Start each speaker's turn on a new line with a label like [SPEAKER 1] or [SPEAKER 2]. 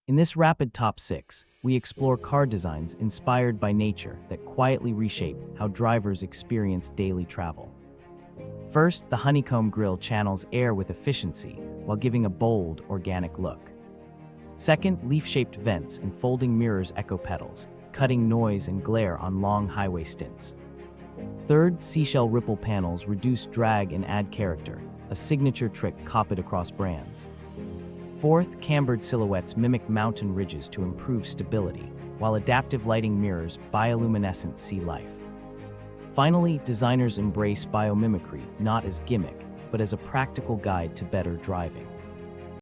[SPEAKER 1] In this rapid top 6, we explore car designs inspired by nature that quietly reshape how drivers experience daily travel. First, the honeycomb grille channels air with efficiency while giving a bold, organic look. Second, leaf-shaped vents and folding mirrors echo pedals, cutting noise and glare on long highway stints. Third, seashell ripple panels reduce drag and add character, a signature trick copied across brands. Fourth, cambered silhouettes mimic mountain ridges to improve stability, while adaptive lighting mirrors bioluminescent sea life. Finally, designers embrace biomimicry not as gimmick, but as a practical guide to better driving.